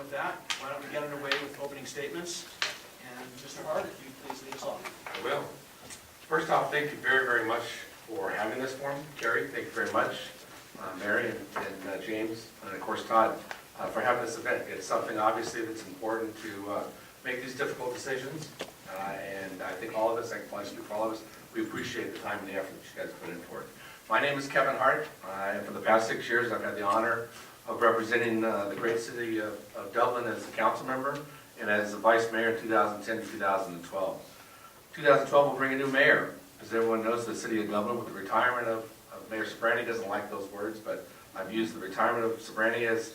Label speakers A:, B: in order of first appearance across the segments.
A: with that, why don't we get underway with opening statements? And Mr. Hart, if you please lead us off.
B: I will. First off, thank you very, very much for having this forum. Carrie, thank you very much. Mary and James, and of course Todd, for having this event. It's something obviously that's important to make these difficult decisions. And I think all of us, I can probably speak for all of us, we appreciate the time and the effort that you guys put in for it. My name is Kevin Hart. For the past 6 years, I've had the honor of representing the great city of Dublin as a council member and as the vice mayor in 2010 to 2012. 2012 will bring a new mayor. As everyone knows, the city of Dublin, with the retirement of Mayor Sobrani, doesn't like those words, but I've used the retirement of Sobrani as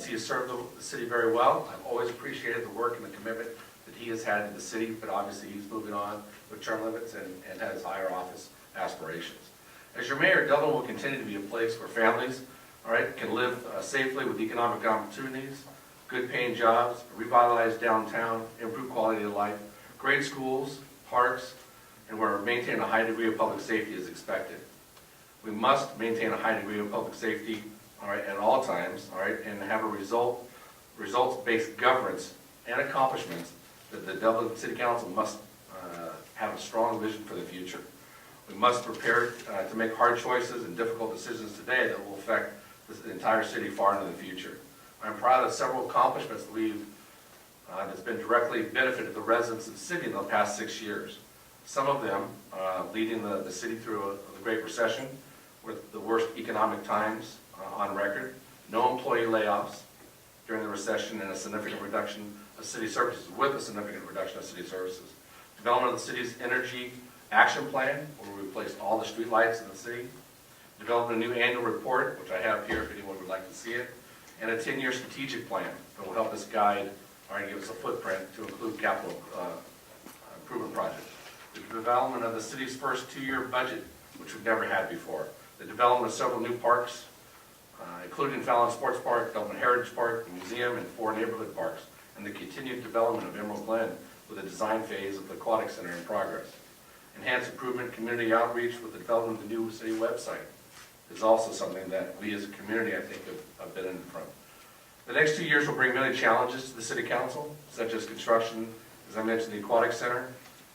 B: he has served the city very well. I've always appreciated the work and the commitment that he has had to the city, but obviously he's moving on with term limits and has higher office aspirations. As your mayor, Dublin will continue to be a place where families, can live safely with economic opportunities, good paying jobs, revitalized downtown, improved quality of life, great schools, parks, and where maintaining a high degree of public safety is expected. We must maintain a high degree of public safety, at all times, and have a results-based governance and accomplishments that the Dublin City Council must have a strong vision for the future. We must prepare to make hard choices and difficult decisions today that will affect the entire city far into the future. I'm proud of several accomplishments that that's been directly benefited the residents of the city in the past 6 years. Some of them leading the city through a Great Recession with the worst economic times on record, no employee layoffs during the recession, and a significant reduction of city services, Development of the city's energy action plan, where we replaced all the street lights in the city. Development a new annual report, which I have here if anyone would like to see it, and a 10-year strategic plan that will help us guide, give us a footprint to include capital improvement projects. The development of the city's first 2-year budget, which we've never had before. The development of several new parks, including Fallon Sports Park, Dublin Heritage Park, the museum, and 4 neighborhood parks, and the continued development of Emerald Glen with the design phase of the Aquatic Center in progress. Enhanced improvement community outreach with the development of the new city website is also something that we as a community, I think, have been in front. The next 2 years will bring many challenges to the City Council, such as construction, as I mentioned, the Aquatic Center,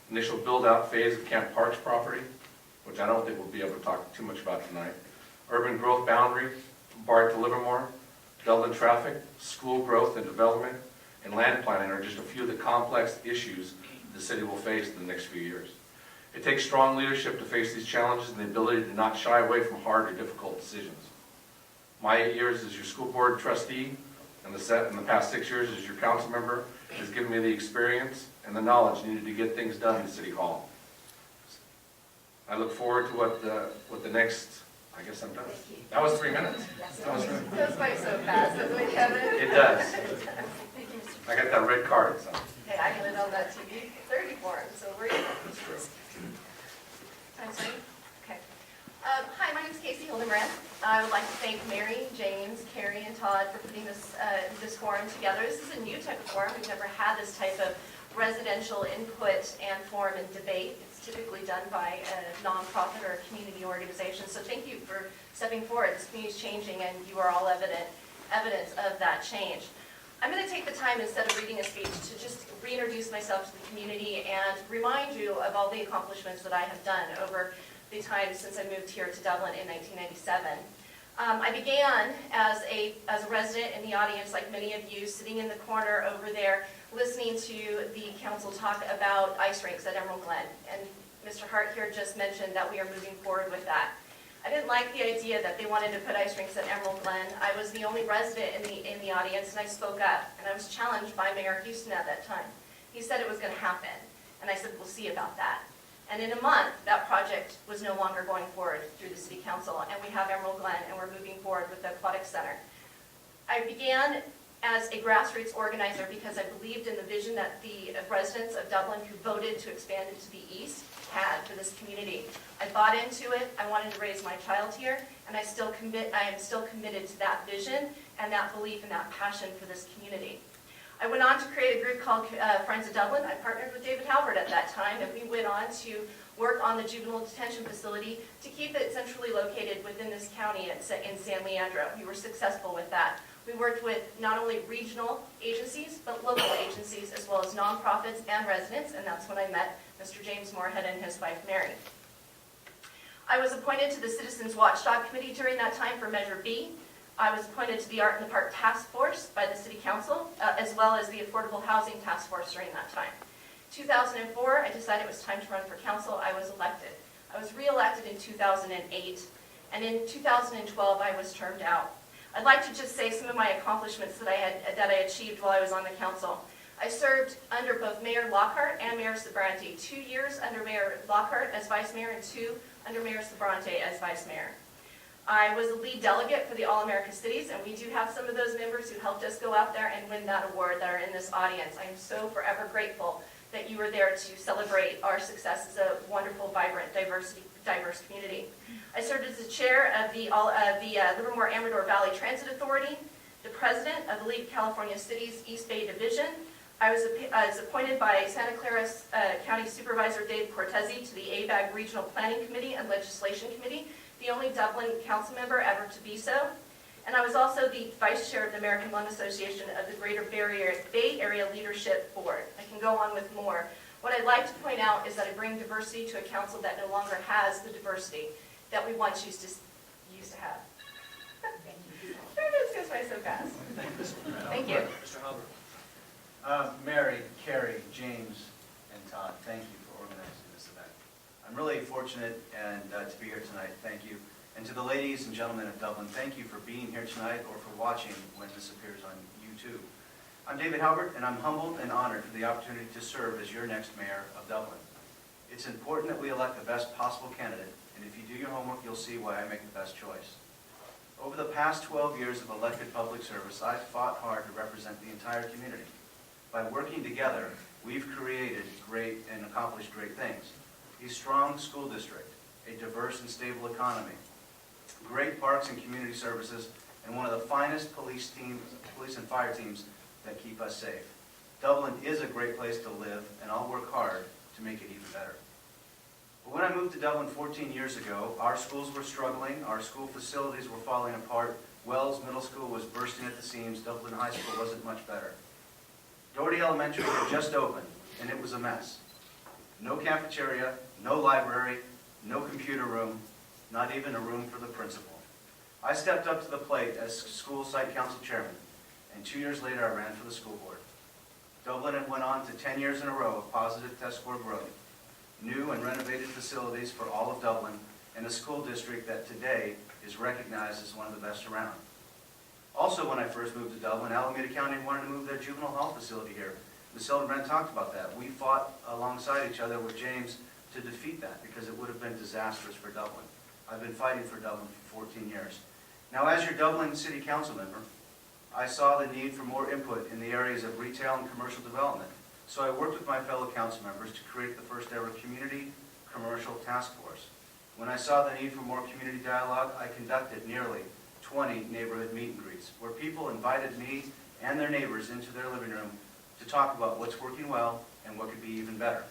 B: initial build-out phase of Camp Parks property, which I don't think we'll be able to talk too much about tonight, urban growth boundary, BART to Livermore, Dublin traffic, school growth and development, and land planning are just a few of the complex issues the city will face in the next few years. It takes strong leadership to face these challenges and the ability to not shy away from hard or difficult decisions. My 8 years as your school board trustee and in the past 6 years as your council member has given me the experience and the knowledge needed to get things done in City Hall. I look forward to what the next, I guess I'm done. That was 3 minutes? That was 3 minutes.
C: It goes by so fast, doesn't it, Kevin?
B: It does.
C: Thank you, Mr.
B: I got that red card, so.
C: Hey, I got it on that TV 30 for him, so we're even.
B: That's true.
C: I'm sorry? Okay. Hi, my name is Casey Hildenbrand. I would like to thank Mary, James, Carrie, and Todd for putting this forum together. This is a new type of forum. We've never had this type of residential input and forum and debate. It's typically done by a nonprofit or a community organization. So thank you for stepping forward. This community is changing, and you are all evidence of that change. I'm going to take the time, instead of reading a speech, to just reintroduce myself to the community and remind you of all the accomplishments that I have done over the time since I moved here to Dublin in 1997. I began as a resident in the audience, like many of you, sitting in the corner over there, listening to the council talk about ice rinks at Emerald Glen. And Mr. Hart here just mentioned that we are moving forward with that. I didn't like the idea that they wanted to put ice rinks at Emerald Glen. I was the only resident in the audience, and I spoke up, and I was challenged by Mayor Houston at that time. He said it was going to happen, and I said, we'll see about that. And in a month, that project was no longer going forward through the City Council, and we have Emerald Glen, and we're moving forward with the Aquatic Center. I began as a grassroots organizer because I believed in the vision that the residents of Dublin who voted to expand it to the east had for this community. I bought into it. I wanted to raise my child here, and I am still committed to that vision and that belief and that passion for this community. I went on to create a group called Friends of Dublin. I partnered with David Halbert at that time, and we went on to work on the juvenile detention facility to keep it centrally located within this county in San Leandro. We were successful with that. We worked with not only regional agencies, but local agencies, as well as nonprofits and residents, and that's when I met Mr. James Moorhead and his wife, Mary. I was appointed to the Citizens Watchdog Committee during that time for Measure B. I was appointed to the Art in the Park Task Force by the City Council, as well as the Affordable Housing Task Force during that time. 2004, I decided it was time to run for council. I was elected. I was re-elected in 2008, and in 2012, I was termed out. I'd like to just say some of my accomplishments that I achieved while I was on the council. I served under both Mayor Lockhart and Mayor Sobrante, 2 years under Mayor Lockhart as Vice Mayor and 2 under Mayor Sobrante as Vice Mayor. I was a lead delegate for the All-America Cities, and we do have some of those members who helped us go out there and win that award that are in this audience. I am so forever grateful that you were there to celebrate our success as a wonderful, vibrant, diverse community. I served as the chair of the Livermore-Amador Valley Transit Authority, the president of the League of California Cities East Bay Division. I was appointed by Santa Clara County Supervisor Dave Cortese to the ABAG Regional Planning Committee and Legislation Committee, the only Dublin council member ever to be so. And I was also the vice chair of the American Lung Association of the Greater Bay Area Leadership Board. I can go on with more. What I'd like to point out is that I bring diversity to a council that no longer has the diversity that we once used to have. This goes by so fast.
A: Thank you, Ms. Moran.
C: Thank you.
A: Mr. Halbert.
D: Mary, Carrie, James, and Todd, thank you for organizing this event. I'm really fortunate and to be here tonight. Thank you. And to the ladies and gentlemen of Dublin, thank you for being here tonight or for watching when this appears on YouTube. I'm David Halbert, and I'm humbled and honored for the opportunity to serve as your next mayor of Dublin. It's important that we elect the best possible candidate, and if you do your homework, you'll see why I make the best choice. Over the past 12 years of elected public service, I've fought hard to represent the entire community. By working together, we've created great and accomplished great things. A strong school district, a diverse and stable economy, great parks and community services, and one of the finest police and fire teams that keep us safe. Dublin is a great place to live, and I'll work hard to make it even better. But when I moved to Dublin 14 years ago, our schools were struggling, our school facilities were falling apart, Wells Middle School was bursting at the seams, Dublin High School wasn't much better. Doherty Elementary had just opened, and it was a mess. No cafeteria, no library, no computer room, not even a room for the principal. I stepped up to the plate as school site council chairman, and 2 years later I ran for the school board. Dublin went on to 10 years in a row of positive test score growth, new and renovated facilities for all of Dublin, and a school district that today is recognized as one of the best around. Also, when I first moved to Dublin, Alameda County wanted to move their juvenile hall facility here. Ms. Hildebrand talked about that. We fought alongside each other with James to defeat that because it would have been disastrous for Dublin. I've been fighting for Dublin for 14 years. Now, as your Dublin City Council member, I saw the need for more input in the areas of retail and commercial development. So I worked with my fellow council members to create the first ever community commercial task force. When I saw the need for more community dialogue, I conducted nearly 20 neighborhood meet and greets where people invited me and their neighbors into their living room to talk about what's working well and what could be even better.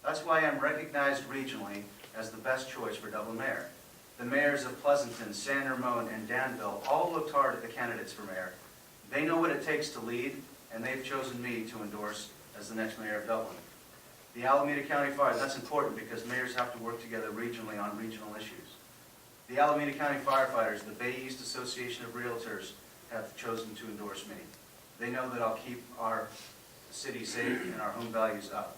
D: That's why I'm recognized regionally as the best choice for Dublin mayor. The mayors of Pleasanton, San Ramon, and Danville all looked hard at the candidates for mayor. They know what it takes to lead, and they've chosen me to endorse as the next mayor of Dublin. The Alameda County Fire, that's important because mayors have to work together regionally on regional issues. The Alameda County firefighters, the Bay East Association of Realtors have chosen to endorse me. They know that I'll keep our city safe and our home values up.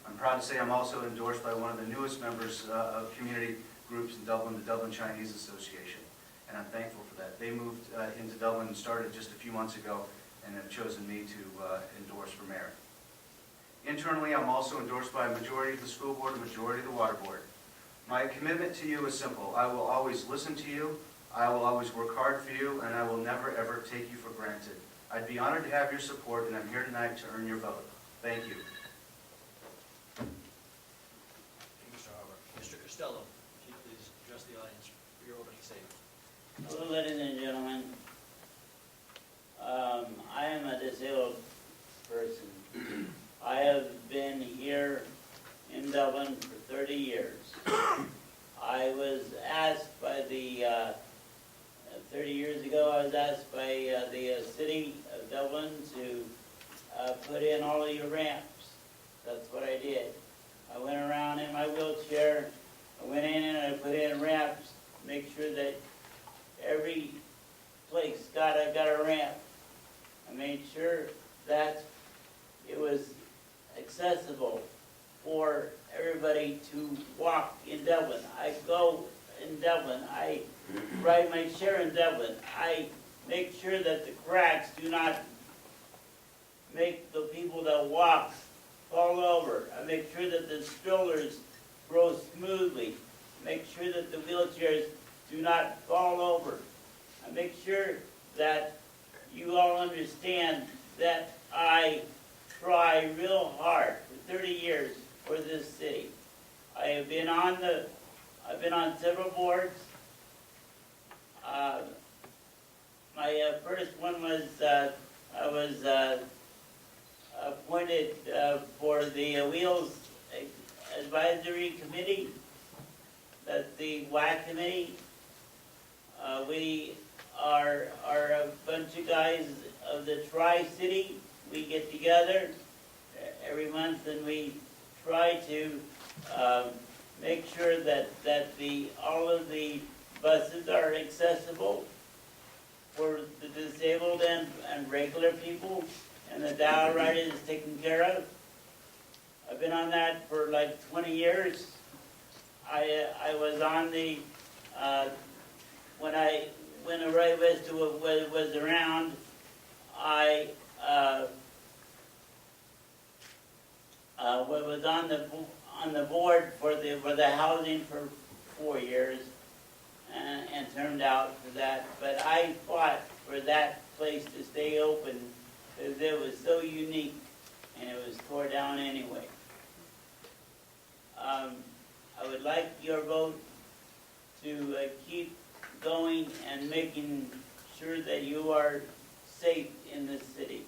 D: I'm proud to say I'm also endorsed by one of the newest members of community groups in Dublin, the Dublin Chinese Association, and I'm thankful for that. They moved into Dublin and started just a few months ago and have chosen me to endorse for mayor. Internally, I'm also endorsed by a majority of the school board and a majority of the water board. My commitment to you is simple. I will always listen to you, I will always work hard for you, and I will never ever take you for granted. I'd be honored to have your support, and I'm here tonight to earn your vote. Thank you.
A: Thank you, Mr. Halbert. Mr. Costello, if you please address the audience for your opening statement.
E: Hello, ladies and gentlemen. I am a disabled person. I have been here in Dublin for 30 years. I was asked by the 30 years ago the city of Dublin to put in all of your ramps. That's what I did. I went around in my wheelchair, I went in and I put in ramps, make sure that every place got a ramp. I made sure that it was accessible for everybody to walk in Dublin. I go in Dublin, I ride my share in Dublin. I make sure that the cracks do not make the people that walk fall over. I make sure that the strollers grow smoothly. Make sure that the wheelchairs do not fall over. I make sure that you all understand that I try real hard for 30 years for this city. I've been on several boards. My first one was I was appointed for the Wheels Advisory Committee. That's the WAC committee. We are a bunch of guys of the Tri-City. We get together every month and we try to make sure that all of the buses are accessible for the disabled and regular people, and the dial ride is taken care of. I've been on that for like 20 years. I was on the when the Right West was around, I was on the board for the housing for 4 years and turned out for that. But I fought for that place to stay open because it was so unique and it was tore down anyway. I would like your vote to keep going and making sure that you are safe in this city.